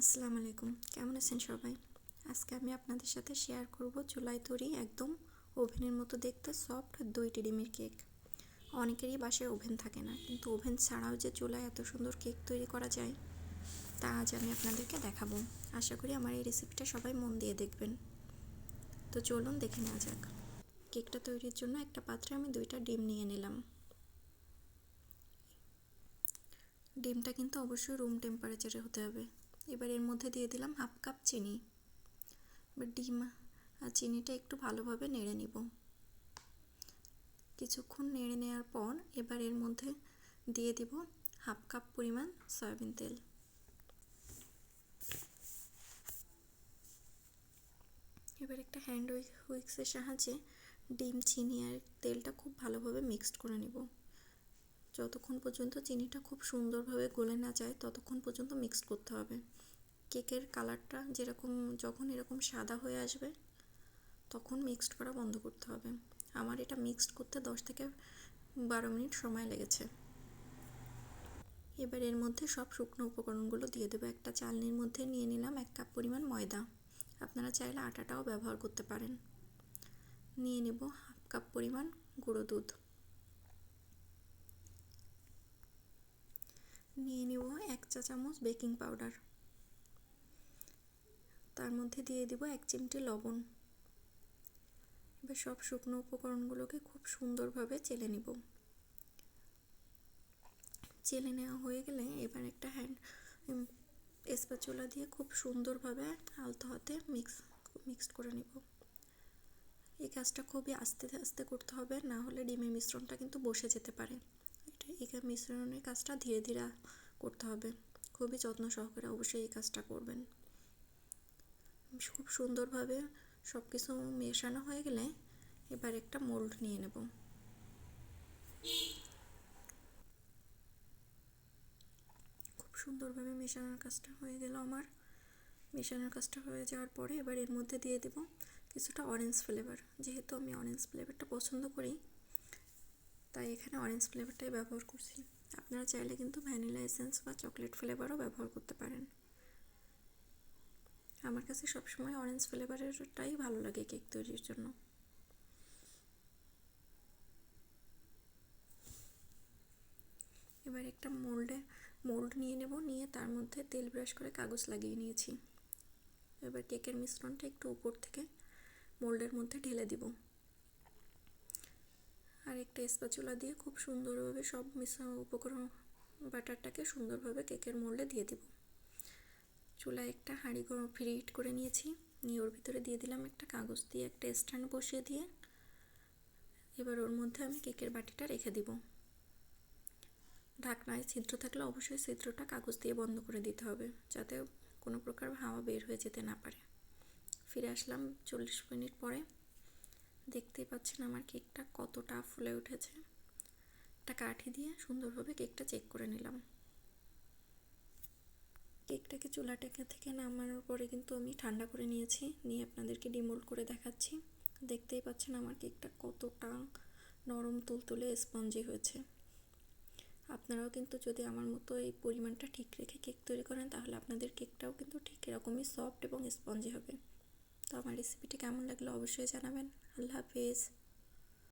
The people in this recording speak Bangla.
আসসালামু আলাইকুম, কেমন আছেন সবাই? আজকে আমি আপনাদের সাথে শেয়ার করব চুলায় তৈরি একদম ওভেনের মতো দেখতে সফট দইটি ডিমের কেক। অনেকেরই বাসায় ওভেন থাকে না, কিন্তু ওভেন ছাড়াও যে চুলায় এত সুন্দর কেক তৈরি করা যায় তা আজ আমি আপনাদেরকে দেখাবো। আশা করি আমার এই রেসিপিটা সবাই মন দিয়ে দেখবেন। তো চলুন দেখে নেওয়া যাক। কেকটা তৈরির জন্য একটা পাত্রে আমি 2টা ডিম নিয়ে নিলাম। ডিমটা কিন্তু অবশ্যই রুম টেম্পারেচারে হতে হবে। এবার এর মধ্যে দিয়ে দিলাম 1/2 কাপ চিনি। এবার ডিম আর চিনিটা একটু ভালোভাবে নেড়ে নিব। কিছুক্ষণ নেড়ে নেওয়ার পর এবার এর মধ্যে দিয়ে দিব 1/2 কাপ পরিমাণ সয়াবিন তেল। এবার একটা হ্যান্ড হুইক্সের সাহায্যে ডিম, চিনি আর তেলটা খুব ভালোভাবে মিক্সড করে নিব। যতক্ষণ পর্যন্ত চিনিটা খুব সুন্দরভাবে গলে না যায় ততক্ষণ পর্যন্ত মিক্সড করতে হবে। কেকের কালারটা যখন এরকম সাদা হয়ে আসবে তখন মিক্সড করা বন্ধ করতে হবে। আমার এটা মিক্সড করতে 10 থেকে 12 মিনিট সময় লেগেছে। এবার এর মধ্যে সব শুকনো উপকরণগুলো দিয়ে দেবো। একটা চালনির মধ্যে নিয়ে নিলাম 1 কাপ পরিমাণ ময়দা। আপনারা চাইলে আটাটাও ব্যবহার করতে পারেন। নিয়ে নেব 1/2 কাপ পরিমাণ গুঁড়ো দুধ। নিয়ে নেব 1 চা চামচ বেকিং পাউডার। তার মধ্যে দিয়ে দিব 1 চিমটি লবণ। এবার সব শুকনো উপকরণগুলোকে খুব সুন্দরভাবে চেলে নিব। চেলে নেওয়া হয়ে গেলে এবার একটা স্প্যাচুলা দিয়ে খুব সুন্দরভাবে আলতো হাতে মিক্সড করে নিব। এই কাজটা খুবই আস্তে আস্তে করতে হবে, না হলে ডিমের মিশ্রণটা কিন্তু বসে যেতে পারে। এই মিশ্রণের কাজটা ধীরে ধীরে করতে হবে। খুবই যত্ন সহকারে অবশ্যই এই কাজটা করবেন। খুব সুন্দরভাবে সব কিছু মেশানো হয়ে গেলে এবার একটা মোল্ড নিয়ে নেব। খুব সুন্দরভাবে মেশানোর কাজটা হয়ে গেল আমার। মেশানোর কাজটা হয়ে যাওয়ার পরে এবার এর মধ্যে দিয়ে দেব কিছুটা অরেঞ্জ ফ্লেভার। যেহেতু আমি অরেঞ্জ ফ্লেভারটা পছন্দ করি তাই এখানে অরেঞ্জ ফ্লেভারটাই ব্যবহার করছি। আপনারা চাইলে কিন্তু ভ্যানিলা এসেন্স বা চকলেট ফ্লেভারও ব্যবহার করতে পারেন। আমার কাছে সবসময় অরেঞ্জ ফ্লেভারেরটাই ভালো লাগে কেক তৈরির জন্য। এবার একটা মোল্ড নিয়ে নেব, নিয়ে তার মধ্যে তেল ব্রাশ করে কাগজ লাগিয়ে নিয়েছি। এবার কেকের মিশ্রণটা একটু উপর থেকে মোল্ডের মধ্যে ঢেলে দিব। আর একটা স্প্যাচুলা দিয়ে খুব সুন্দরভাবে সব উপকরণ ব্যাটারটাকে সুন্দরভাবে কেকের মোল্ডে দিয়ে দিব। চুলায় একটা হাঁড়ি প্রিহিট করে নিয়েছি, নিয়ে ওর ভিতরে দিয়ে দিলাম একটা কাগজ দিয়ে একটা স্ট্যান্ড বসিয়ে দিয়ে এবার ওর মধ্যে আমি কেকের বাটিটা রেখে দিব। ঢাকনায় ছিদ্র থাকলে অবশ্যই ছিদ্রটা কাগজ দিয়ে বন্ধ করে দিতে হবে, যাতে কোনো প্রকার হাওয়া বের হয়ে যেতে না পারে। ফিরে আসলাম 40 মিনিট পরে। দেখতেই পাচ্ছেন আমার কেকটা কতটা ফুলে উঠেছে। একটা কাঠি দিয়ে সুন্দরভাবে কেকটা চেক করে নিলাম। কেকটাকে থেকে নামানোর পরে কিন্তু আমি ঠান্ডা করে নিয়েছি, নিয়ে আপনাদেরকে ডিমোল্ড করে দেখাচ্ছি। দেখতেই পাচ্ছেন আমার কেকটা কতটা নরম তুলতুলে স্পঞ্জি হয়েছে। আপনারাও কিন্তু যদি আমার মতো এই পরিমাণটা ঠিক রেখে কেক তৈরি করেন তাহলে আপনাদের কেকটাও কিন্তু ঠিক এরকমই সফট এবং স্পঞ্জি হবে। তো আমার রেসিপিটি কেমন লাগলো অবশ্যই জানাবেন। আল্লাহ হাফেজ।